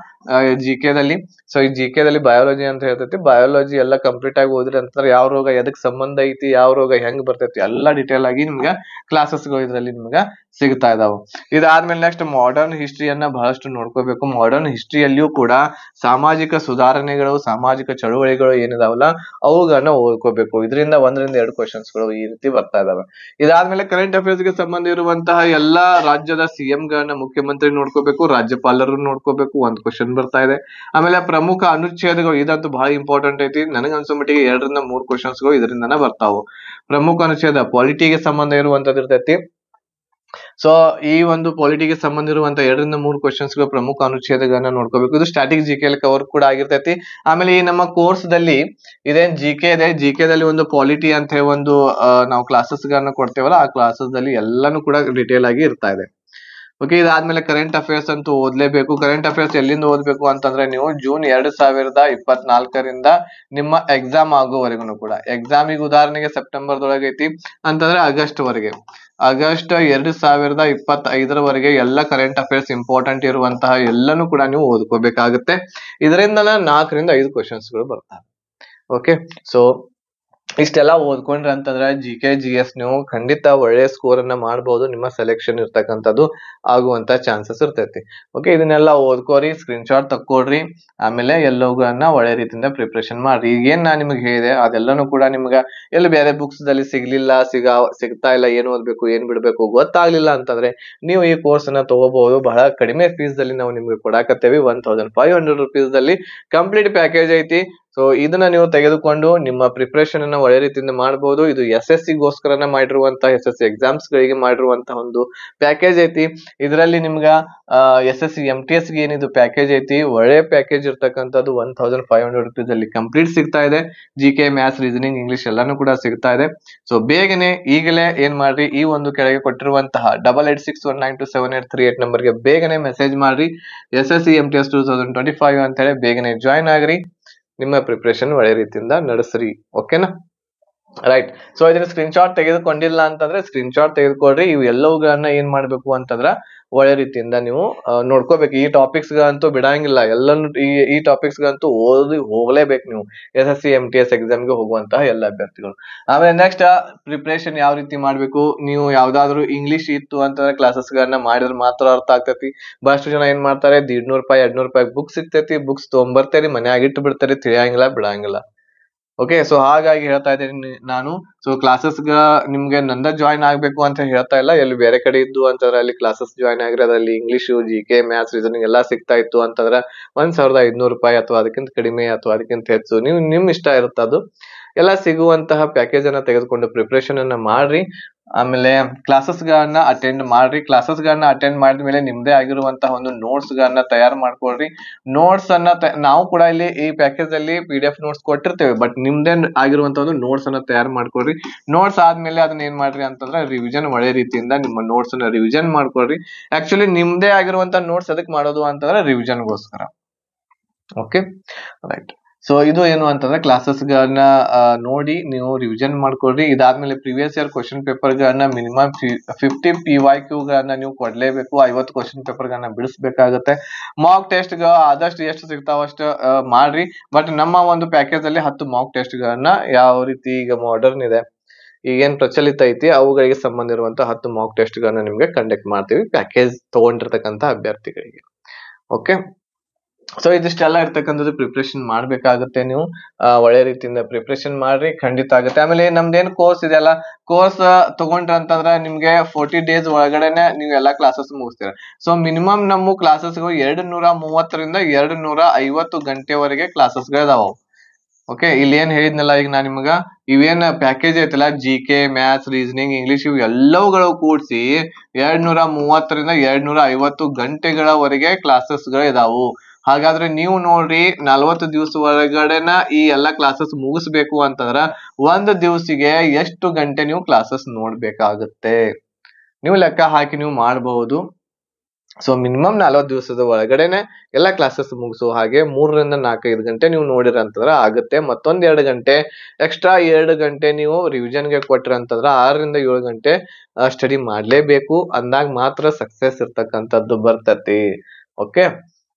ಜಿ ಕೆ ದಲ್ಲಿ, ಸೊ ಈ ಜಿ ಕೆ ದಲ್ಲಿ ಬಯಾಲಜಿ ಅಂತ ಹೇಳ್ತೈತಿ. ಬಯಾಲಜಿ ಎಲ್ಲ ಕಂಪ್ಲೀಟ್ ಆಗಿ ಓದ್ರಿ ಅಂತಂದ್ರೆ ಯಾವ ರೋಗ ಎದಕ್ ಸಂಬಂಧ ಐತಿ, ಯಾವ ರೋಗ ಹೆಂಗ್ ಬರ್ತೈತಿ ಎಲ್ಲ ಡಿಟೇಲ್ ಆಗಿ ನಿಮ್ಗೆ ಕ್ಲಾಸಸ್ಗಳು ಇದರಲ್ಲಿ ನಿಮ್ಗೆ ಸಿಗ್ತಾ ಇದಾವೆ. ಇದಾದ್ಮೇಲೆ ನೆಕ್ಸ್ಟ್ ಮಾಡರ್ನ್ ಹಿಸ್ಟ್ರಿಯನ್ನ ಬಹಳಷ್ಟು ನೋಡ್ಕೋಬೇಕು. ಮಾಡರ್ನ್ ಹಿಸ್ಟ್ರಿಯಲ್ಲಿಯೂ ಕೂಡ ಸಾಮಾಜಿಕ ಸುಧಾರಣೆಗಳು, ಸಾಮಾಜಿಕ ಚಳುವಳಿಗಳು ಏನಿದಾವಲ್ಲ ಅವುಗಳನ್ನ ಓದ್ಕೋಬೇಕು. ಇದರಿಂದ 1ರಿಂದ 2 ಕ್ವಶನ್ಸ್ ಗಳು ಈ ರೀತಿ ಬರ್ತಾ ಇದಾವೆ. ಇದಾದ್ಮೇಲೆ ಕರೆಂಟ್ ಅಫೇರ್ಸ್ ಗೆ ಸಂಬಂಧ ಇರುವಂತಹ ಎಲ್ಲಾ ರಾಜ್ಯದ CM ಗಳನ್ನ, ಮುಖ್ಯಮಂತ್ರಿ ನೋಡ್ಕೋಬೇಕು, ರಾಜ್ಯಪಾಲರು ನೋಡ್ಕೋಬೇಕು, ಒಂದು ಕ್ವಶನ್ ಬರ್ತಾ ಇದೆ. ಆಮೇಲೆ ಪ್ರಮುಖ ಅನುಚ್ಛೇದಗಳು, ಇದಂತೂ ಬಹಳ ಇಂಪಾರ್ಟೆಂಟ್ ಐತಿ. ನನಗೆ ಅನ್ಸೋ ಮಟ್ಟಿಗೆ 2ರಿಂದ 3 ಕ್ವಶನ್ಸ್ ಗಳು ಇದರಿಂದನೇ ಬರ್ತಾವು. ಪ್ರಮುಖ ಅನುಚ್ಛೇದ ಪಾಲಿಟಿಗೆ ಸಂಬಂಧ ಇರುವಂತದ್ದು ಇರ್ತೈತಿ. ಸೊ ಈ ಒಂದು ಪಾಲಿಟಿಗೆ ಸಂಬಂಧ ಇರುವಂತ 2ರಿಂದ 3 ಕ್ವಶನ್ಸ್ ಗಳು ಪ್ರಮುಖ ಅನುಚ್ಛೇದಗಳನ್ನ ನೋಡ್ಕೋಬೇಕು. ಇದು ಸ್ಟ್ಯಾಟಿಕ್ ಜಿ ಕೆ ಕವರ್ ಕೂಡ ಆಗಿರ್ತೈತಿ. ಆಮೇಲೆ ಈ ನಮ್ಮ ಕೋರ್ಸ್ ದಲ್ಲಿ ಇದೇನ್ ಜಿ ಕೆ ಇದೆ, ಜಿ ಕೆ ದಲ್ಲಿ ಒಂದು ಪಾಲಿಟಿ ಅಂತ ಹೇಳಿ ಒಂದು ನಾವು ಕ್ಲಾಸಸ್ ಗಳನ್ನ ಕೊಡ್ತೇವಲ್ಲ, ಆ ಕ್ಲಾಸಸ್ ದಲ್ಲಿ ಎಲ್ಲಾನು ಕೂಡ ಡಿಟೇಲ್ ಆಗಿ ಇರ್ತಾ ಇದೆ. ಓಕೆ, ಇದಾದ್ಮೇಲೆ ಕರೆಂಟ್ ಅಫೇರ್ಸ್ ಅಂತೂ ಓದ್ಲೇಬೇಕು. ಕರೆಂಟ್ ಅಫೇರ್ಸ್ ಎಲ್ಲಿಂದ ಓದ್ಬೇಕು ಅಂತಂದ್ರೆ ನೀವು ಜೂನ್ 2024ರಿಂದ ನಿಮ್ಮ ಎಕ್ಸಾಮ್ ಆಗೋವರೆಗೂ ಕೂಡ, ಎಕ್ಸಾಮಿಗೆ ಉದಾಹರಣೆಗೆ ಸೆಪ್ಟೆಂಬರ್ದೊಳಗೆ ಐತಿ ಅಂತಂದ್ರೆ ಆಗಸ್ಟ್ ವರೆಗೆ, ಆಗಸ್ಟ್ 2025ರವರೆಗೆ ಎಲ್ಲ ಕರೆಂಟ್ ಅಫೇರ್ಸ್ ಇಂಪಾರ್ಟೆಂಟ್ ಇರುವಂತಹ ಎಲ್ಲಾನು ಕೂಡ ನೀವು ಓದ್ಕೋಬೇಕಾಗುತ್ತೆ. ಇದರಿಂದ 4ರಿಂದ 5 ಕ್ವಶನ್ಸ್ ಗಳು ಬರ್ತವೆ. ಓಕೆ, ಸೊ ಇಷ್ಟೆಲ್ಲ ಓದ್ಕೊಂಡ್ರೆ ಅಂತಂದ್ರೆ ಜಿ ಕೆ GS ನೀವು ಖಂಡಿತ ಒಳ್ಳೆ ಸ್ಕೋರ್ ಅನ್ನ ಮಾಡಬಹುದು. ನಿಮ್ಮ ಸೆಲೆಕ್ಷನ್ ಇರ್ತಕ್ಕಂಥದ್ದು ಆಗುವಂತ ಚಾನ್ಸಸ್ ಇರ್ತೈತಿ. ಓಕೆ, ಇದನ್ನೆಲ್ಲ ಓದ್ಕೋರಿ, ಸ್ಕ್ರೀನ್ ಶಾಟ್ ತಕ್ಕೊಡ್ರಿ. ಆಮೇಲೆ ಎಲ್ಲವುಗಳನ್ನ ಒಳ್ಳೆ ರೀತಿಯಿಂದ ಪ್ರಿಪರೇಷನ್ ಮಾಡ್ರಿ. ಈಗೇನ್ ನಾ ನಿಮ್ಗೆ ಹೇಳಿದೆ ಅದೆಲ್ಲಾನು ಕೂಡ ನಿಮ್ಗೆ ಎಲ್ಲಿ ಬೇರೆ ಬುಕ್ಸ್ ದಲ್ಲಿ ಸಿಗ್ತಾ ಇಲ್ಲ, ಏನ್ ಓದ್ಬೇಕು ಏನ್ ಬಿಡ್ಬೇಕು ಗೊತ್ತಾಗ್ಲಿಲ್ಲ ಅಂತಂದ್ರೆ ನೀವು ಈ ಕೋರ್ಸ್ ಅನ್ನ ತಗೋಬಹುದು. ಬಹಳ ಕಡಿಮೆ ಫೀಸ್ ದಲ್ಲಿ ನಾವು ನಿಮ್ಗೆ ಕೊಡಾಕತ್ತೇವಿ. 1500 ರೂಪೀಸ್ ದಲ್ಲಿ ಕಂಪ್ಲೀಟ್ ಪ್ಯಾಕೇಜ್ ಐತಿ. ಸೊ ಇದನ್ನ ನೀವು ತೆಗೆದುಕೊಂಡು ನಿಮ್ಮ ಪ್ರಿಪರೇಷನ್ ಅನ್ನ ಒಳ್ಳೆ ರೀತಿಯಿಂದ ಮಾಡಬಹುದು. ಇದು SSC ಗೋಸ್ಕರನ ಮಾಡಿರುವಂತಹ, SSC ಎಕ್ಸಾಮ್ಸ್ ಗಳಿಗೆ ಮಾಡಿರುವಂತಹ ಒಂದು ಪ್ಯಾಕೇಜ್ ಐತಿ. ಇದರಲ್ಲಿ ನಿಮ್ಗ SSC MTS ಗೆ ಏನಿದು ಪ್ಯಾಕೇಜ್ ಐತಿ, ಒಳ್ಳೆ ಪ್ಯಾಕೇಜ್ ಇರ್ತಕ್ಕಂಥದ್ದು 1500 ರೂಪೀಸ್ ಅಲ್ಲಿ ಕಂಪ್ಲೀಟ್ ಸಿಗ್ತಾ ಇದೆ. GK, ಮ್ಯಾಥ್ಸ್, ರೀಸನಿಂಗ್, ಇಂಗ್ಲಿಷ್ ಎಲ್ಲಾನು ಕೂಡ ಸಿಗ್ತಾ ಇದೆ. ಸೊ ಬೇಗನೆ ಈಗಲೇ ಏನ್ ಮಾಡ್ರಿ, ಈ ಒಂದು ಕೆಳಗೆ ಕೊಟ್ಟಿರುವಂತಹ 8861927838 ನಂಬರ್ಗೆ ಬೇಗನೆ ಮೆಸೇಜ್ ಮಾಡ್ರಿ. SSC MTS 2025 ಅಂತ ಹೇಳಿ ಬೇಗನೆ ಜಾಯ್ನ್ ಆಗ್ರಿ. ನಿಮ್ಮ ಪ್ರಿಪರೇಷನ್ ಒಳ್ಳೆ ರೀತಿಯಿಂದ ನಡೆಸ್ರಿ. ಓಕೆನಾ, ರೈಟ್. ಸೊ ಇದನ್ನ ಸ್ಕ್ರೀನ್ ಶಾಟ್ ತೆಗೆದುಕೊಂಡಿಲ್ಲ ಅಂತಂದ್ರೆ ಸ್ಕ್ರೀನ್ ಶಾಟ್ ತೆಗೆದುಕೊಳ್ರಿ. ಇವು ಎಲ್ಲವುಗಳನ್ನ ಏನ್ ಮಾಡ್ಬೇಕು ಅಂತಂದ್ರ ಒಳ್ಳೆ ರೀತಿಯಿಂದ ನೀವು ನೋಡ್ಕೋಬೇಕು. ಈ ಟಾಪಿಕ್ಸ್ ಗಳಂತೂ ಬಿಡಂಗಿಲ್ಲ. ಎಲ್ಲಾನು ಈ ಟಾಪಿಕ್ಸ್ ಗಳಂತೂ ಹೋಗ್ಲೇಬೇಕು ನೀವು SSC MTS ಎಕ್ಸಾಮ್ ಗೆ ಹೋಗುವಂತಹ ಎಲ್ಲ ಅಭ್ಯರ್ಥಿಗಳು. ಆಮೇಲೆ ನೆಕ್ಸ್ಟ್ ಪ್ರಿಪರೇಷನ್ ಯಾವ ರೀತಿ ಮಾಡ್ಬೇಕು, ನೀವು ಯಾವ್ದಾದ್ರು ಇಂಗ್ಲಿಷ್ ಇತ್ತು ಅಂತಂದ್ರೆ ಕ್ಲಾಸಸ್ ಗಳನ್ನ ಮಾಡಿದ್ರೆ ಮಾತ್ರ ಅರ್ಥ ಆಗ್ತೈತಿ. ಬಹಳಷ್ಟು ಜನ ಏನ್ ಮಾಡ್ತಾರೆ, 150 ರೂಪಾಯಿ 200 ರೂಪಾಯಿ ಬುಕ್ ಸಿಗ್ತೈತಿ, ಬುಕ್ಸ್ ತೊಗೊಂಬರ್ತೇರಿ, ಮನ್ಯಾಗ ಇಟ್ಟು ಬಿಡ್ತಾರೆ, ತಿಳಿಯಂಗಿಲ್ಲ ಬಿಡಂಗಿಲ್ಲ. ಓಕೆ, ಸೊ ಹಾಗಾಗಿ ಹೇಳ್ತಾ ಇದ್ದೀನಿ ನಾನು. ಸೊ ಕ್ಲಾಸಸ್ಗ ನಿಮ್ಗೆ ನಂದ ಜಾಯ್ನ್ ಆಗ್ಬೇಕು ಅಂತ ಹೇಳ್ತಾ ಇಲ್ಲ, ಎಲ್ಲಿ ಬೇರೆ ಕಡೆ ಇದ್ದು ಅಂತಂದ್ರೆ ಅಲ್ಲಿ ಕ್ಲಾಸಸ್ ಜಾಯ್ನ್ ಆಗಿರೋ ಅದರಲ್ಲಿ ಇಂಗ್ಲಿಷ್, GK, ಮ್ಯಾಥ್ಸ್, ರೀಸನಿಂಗ್ ಎಲ್ಲ ಸಿಗ್ತಾ ಇತ್ತು ಅಂತಂದ್ರೆ 1,500 ರೂಪಾಯಿ ಅಥವಾ ಅದಕ್ಕಿಂತ ಕಡಿಮೆ ಅಥವಾ ಅದಕ್ಕಿಂತ ಹೆಚ್ಚು ನೀವು ನಿಮ್ ಇಷ್ಟ ಇರುತ್ತೆ ಅದು ಎಲ್ಲ ಸಿಗುವಂತಹ ಪ್ಯಾಕೇಜ್ ಅನ್ನ ತೆಗೆದುಕೊಂಡು ಪ್ರಿಪರೇಷನ್ ಅನ್ನ ಮಾಡ್ರಿ. ಆಮೇಲೆ ಕ್ಲಾಸಸ್ ಗಳನ್ನ ಅಟೆಂಡ್ ಮಾಡಿದ್ಮೇಲೆ ನಿಮ್ದೇ ಆಗಿರುವಂತಹ ಒಂದು ನೋಟ್ಸ್ ಗಳನ್ನ ತಯಾರು ಮಾಡ್ಕೊಳ್ರಿ. ನೋಟ್ಸ್ ಅನ್ನ ನಾವು ಕೂಡ ಇಲ್ಲಿ ಈ ಪ್ಯಾಕೇಜ್ ಅಲ್ಲಿ PDF ನೋಟ್ಸ್ ಕೊಟ್ಟಿರ್ತೇವೆ, ಬಟ್ ನಿಮ್ದೇ ಆಗಿರುವಂತಹ ಒಂದು ನೋಟ್ಸ್ ಅನ್ನ ತಯಾರು ಮಾಡ್ಕೊಳ್ರಿ. ನೋಟ್ಸ್ ಆದ್ಮೇಲೆ ಅದನ್ನ ಏನ್ ಮಾಡ್ರಿ ಅಂತಂದ್ರೆ ರಿವಿಷನ್ ಒಳ್ಳೆ ರೀತಿಯಿಂದ ನಿಮ್ಮ ನೋಟ್ಸ್ ಅನ್ನ ರಿವಿಷನ್ ಮಾಡ್ಕೊಳ್ರಿ. ಆಕ್ಚುಲಿ ನಿಮ್ದೇ ಆಗಿರುವಂತಹ ನೋಟ್ಸ್ ಅದಕ್ಕೆ ಮಾಡೋದು ಅಂತಂದ್ರೆ ರಿವಿಷನ್ಗೋಸ್ಕರ. Okay, right. ಸೊ ಇದು ಏನು ಅಂತಂದ್ರೆ ಕ್ಲಾಸಸ್ ಗಳನ್ನ ನೋಡಿ ನೀವು ರಿವಿಷನ್ ಮಾಡ್ಕೊಳ್ರಿ. ಇದಾದ್ಮೇಲೆ ಪ್ರೀವಿಯಸ್ ಇಯರ್ ಕ್ವಶನ್ ಪೇಪರ್ ಗಳನ್ನ ಮಿನಿಮಮ್ 50 PYQ ಗಳನ್ನ ನೀವು ಕೊಡ್ಲೇಬೇಕು. 50 ಕ್ವಶನ್ ಪೇಪರ್ ಗಳನ್ನ ಬಿಡಿಸ್ಬೇಕಾಗತ್ತೆ. ಮಾಕ್ ಟೆಸ್ಟ್ ಆದಷ್ಟು ಎಷ್ಟು ಸಿಗ್ತಾವ ಅಷ್ಟು ಮಾಡ್ರಿ. ಬಟ್ ನಮ್ಮ ಒಂದು ಪ್ಯಾಕೇಜ್ ಅಲ್ಲಿ 10 ಮಾಕ್ ಟೆಸ್ಟ್ ಗಳನ್ನ ಯಾವ ರೀತಿ ಈಗ ಮಾಡರ್ನ್ ಇದೆ, ಈಗೇನ್ ಪ್ರಚಲಿತ ಐತಿ ಅವುಗಳಿಗೆ ಸಂಬಂಧ ಇರುವಂತಹ 10 ಮಾಕ್ ಟೆಸ್ಟ್ ಗಳನ್ನ ನಿಮ್ಗೆ ಕಂಡಕ್ಟ್ ಮಾಡ್ತೀವಿ ಪ್ಯಾಕೇಜ್ ತಗೊಂಡಿರ್ತಕ್ಕಂಥ ಅಭ್ಯರ್ಥಿಗಳಿಗೆ. ಓಕೆ, ಸೊ ಇದಿಷ್ಟೆಲ್ಲ ಇರ್ತಕ್ಕಂಥದ್ದು ಪ್ರಿಪ್ರೇಷನ್ ಮಾಡ್ಬೇಕಾಗುತ್ತೆ. ನೀವು ಒಳ್ಳೆ ರೀತಿಯಿಂದ ಪ್ರಿಪ್ರೇಷನ್ ಮಾಡ್ರಿ, ಖಂಡಿತ ಆಗುತ್ತೆ. ಆಮೇಲೆ ನಮ್ದೇನ್ ಕೋರ್ಸ್ ಇದೆಯಲ್ಲ, ಕೋರ್ಸ್ ತಗೊಂಡ್ರ ಅಂತಂದ್ರೆ ನಿಮ್ಗೆ 40 ಡೇಸ್ ಒಳಗಡೆನೆ ನೀವು ಎಲ್ಲಾ ಕ್ಲಾಸಸ್ ಮುಗಿಸ್ತೀರ. ಸೊ ಮಿನಿಮಮ್ ನಮ್ಮ ಕ್ಲಾಸಸ್ಗಳು 230ರಿಂದ 250 ಗಂಟೆವರೆಗೆ ಕ್ಲಾಸಸ್ಗಳು ಇದಾವ. ಓಕೆ, ಇಲ್ಲಿ ಏನ್ ಹೇಳಿದ್ನಲ್ಲ ಈಗ ನಾನ್ ನಿಮ್ಗ, ಇವೇನ್ ಪ್ಯಾಕೇಜ್ ಐತಲ್ಲ GK, ಮ್ಯಾಥ್ಸ್, ರೀಸನಿಂಗ್, ಇಂಗ್ಲಿಷ್ ಇವು ಎಲ್ಲವುಗಳು ಕೂಡಿಸಿ 230ರಿಂದ 250 ಗಂಟೆಗಳವರೆಗೆ ಕ್ಲಾಸಸ್ಗಳು ಇದಾವು. ಹಾಗಾದ್ರೆ ನೀವು ನೋಡ್ರಿ 40 ದಿವಸ ಒಳಗಡೆನ ಈ ಎಲ್ಲಾ ಕ್ಲಾಸಸ್ ಮುಗಿಸ್ಬೇಕು ಅಂತಂದ್ರ ಒಂದು ದಿವಸಿಗೆ ಎಷ್ಟು ಗಂಟೆ ನೀವು ಕ್ಲಾಸಸ್ ನೋಡ್ಬೇಕಾಗುತ್ತೆ ನೀವು ಲೆಕ್ಕ ಹಾಕಿ ನೀವು ಮಾಡಬಹುದು. ಸೊ ಮಿನಿಮಮ್ 40 ದಿವಸದ ಒಳಗಡೆನೆ ಎಲ್ಲಾ ಕ್ಲಾಸಸ್ ಮುಗಿಸೋ ಹಾಗೆ 3ರಿಂದ 4-5 ಗಂಟೆ ನೀವು ನೋಡಿರ ಅಂತಂದ್ರೆ ಆಗುತ್ತೆ. ಮತ್ತೊಂದ್ 2 ಗಂಟೆ ಎಕ್ಸ್ಟ್ರಾ 2 ಗಂಟೆ ನೀವು ರಿವಿಷನ್ಗೆ ಕೊಟ್ರ ಅಂತಂದ್ರೆ 6ರಿಂದ 7 ಗಂಟೆ ಸ್ಟಡಿ ಮಾಡ್ಲೇಬೇಕು. ಅಂದಾಗ ಮಾತ್ರ ಸಕ್ಸಸ್ ಇರ್ತಕ್ಕಂಥದ್ದು ಬರ್ತತಿ. ಓಕೆ,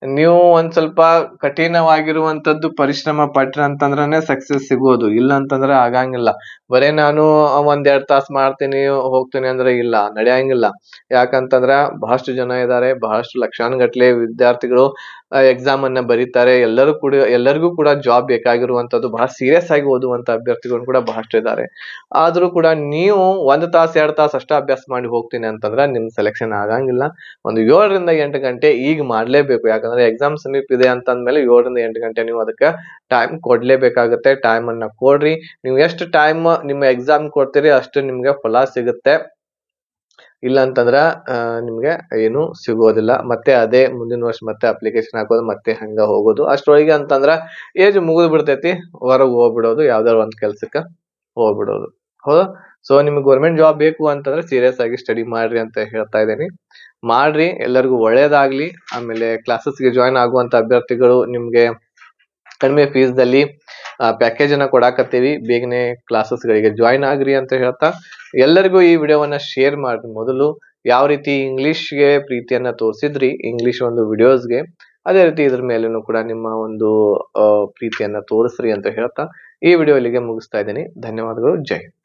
ನೀವು ಒಂದ್ ಸ್ವಲ್ಪ ಕಠಿಣವಾಗಿರುವಂತದ್ದು ಪರಿಶ್ರಮ ಪಟ್ರ ಅಂತಂದ್ರೆ ಸಕ್ಸಸ್ ಸಿಗೋದು, ಇಲ್ಲ ಅಂತಂದ್ರೆ ಆಗಂಗಿಲ್ಲ. ಬರೇ ನಾನು 1-2 ತಾಸು ಮಾಡ್ತೀನಿ ಹೋಗ್ತೀನಿ ಅಂದ್ರೆ ಇಲ್ಲ, ನಡೆಯಂಗಿಲ್ಲ. ಯಾಕಂತಂದ್ರ ಬಹಳಷ್ಟು ಜನ ಇದ್ದಾರೆ, ಬಹಳಷ್ಟು ಲಕ್ಷಾನುಗಟ್ಲೆ ವಿದ್ಯಾರ್ಥಿಗಳು ಎಕ್ಸಾಮ್ ಅನ್ನ ಬರೀತಾರೆ. ಎಲ್ಲರಿಗೂ ಕೂಡ ಜಾಬ್ ಬೇಕಾಗಿರುವಂತದ್ದು, ಬಹಳ ಸೀರಿಯಸ್ ಆಗಿ ಓದುವಂತ ಅಭ್ಯರ್ಥಿಗಳು ಕೂಡ ಬಹಳಷ್ಟು ಇದ್ದಾರೆ. ಆದ್ರೂ ಕೂಡ ನೀವು 1 ತಾಸು 2 ತಾಸು ಅಷ್ಟ ಅಭ್ಯಾಸ ಮಾಡಿ ಹೋಗ್ತೀನಿ ಅಂತಂದ್ರೆ ನಿಮ್ ಸೆಲೆಕ್ಷನ್ ಆಗಂಗಿಲ್ಲ. ಒಂದು 7ರಿಂದ 8 ಗಂಟೆ ಈಗ ಮಾಡ್ಲೇಬೇಕು. ಯಾಕಂದ್ರೆ ಎಕ್ಸಾಮ್ ಸಮೀಪ ಇದೆ ಅಂತಂದ್ಮೇಲೆ 7ರಿಂದ 8 ಗಂಟೆ ನೀವು ಅದಕ್ಕೆ ಟೈಮ್ ಕೊಡ್ಲೇಬೇಕಾಗತ್ತೆ. ಟೈಮ್ ಅನ್ನ ಕೊಡ್ರಿ. ನೀವು ಎಷ್ಟು ಟೈಮ್ ನಿಮ್ಮ ಎಕ್ಸಾಮ್ ಕೊಡ್ತೀರಿ ಅಷ್ಟು ನಿಮ್ಗೆ ಫಲ ಸಿಗುತ್ತೆ. ಇಲ್ಲ ಅಂತಂದ್ರ ನಿಮ್ಗೆ ಏನು ಸಿಗೋದಿಲ್ಲ. ಮತ್ತೆ ಅದೇ ಮುಂದಿನ ವರ್ಷ ಮತ್ತೆ ಅಪ್ಲಿಕೇಶನ್ ಹಾಕೋದು, ಮತ್ತೆ ಹಂಗ ಹೋಗೋದು. ಅಷ್ಟೊಳಗೆ ಅಂತಂದ್ರ ಏಜ್ ಮುಗಿದು ಬಿಡ್ತೈತಿ, ಹೊರಗೆ ಹೋಗ್ಬಿಡೋದು, ಯಾವ್ದಾರು ಒಂದ್ ಕೆಲ್ಸಕ್ಕ ಹೋಗ್ಬಿಡೋದು. ಹೌದಾ? ಸೊ ನಿಮ್ಗೆ ಗೌರ್ಮೆಂಟ್ ಜಾಬ್ ಬೇಕು ಅಂತಂದ್ರೆ ಸೀರಿಯಸ್ ಆಗಿ ಸ್ಟಡಿ ಮಾಡ್ರಿ ಅಂತ ಹೇಳ್ತಾ ಇದ್ದೀನಿ. ಮಾಡ್ರಿ, ಎಲ್ಲರಿಗೂ ಒಳ್ಳೇದಾಗ್ಲಿ. ಆಮೇಲೆ ಕ್ಲಾಸಸ್ಗೆ ಜಾಯ್ನ್ ಆಗುವಂತ ಅಭ್ಯರ್ಥಿಗಳು ನಿಮ್ಗೆ ಕಡಿಮೆ ಫೀಸ್ ದಲ್ಲಿ ಪ್ಯಾಕೇಜ್ ಅನ್ನ ಕೊಡಾಕತ್ತೀವಿ. ಬೇಗನೆ ಕ್ಲಾಸಸ್ ಗಳಿಗೆ ಜಾಯ್ನ್ ಆಗ್ರಿ ಅಂತ ಹೇಳ್ತಾ ಎಲ್ಲರಿಗೂ ಈ ವಿಡಿಯೋವನ್ನ ಶೇರ್ ಮಾಡ್ರಿ. ಮೊದಲು ಯಾವ ರೀತಿ ಇಂಗ್ಲಿಷ್ಗೆ ಪ್ರೀತಿಯನ್ನ ತೋರಿಸಿದ್ರಿ ಇಂಗ್ಲಿಷ್ ಒಂದು ವಿಡಿಯೋಸ್ಗೆ, ಅದೇ ರೀತಿ ಇದ್ರ ಮೇಲೂ ಕೂಡ ನಿಮ್ಮ ಒಂದು ಪ್ರೀತಿಯನ್ನ ತೋರಿಸ್ರಿ ಅಂತ ಹೇಳ್ತಾ ಈ ವಿಡಿಯೋ ಇಲ್ಲಿಗೆ ಮುಗಿಸ್ತಾ ಇದ್ದೀನಿ. ಧನ್ಯವಾದಗಳು. ಜೈ ಹಿಂದ್.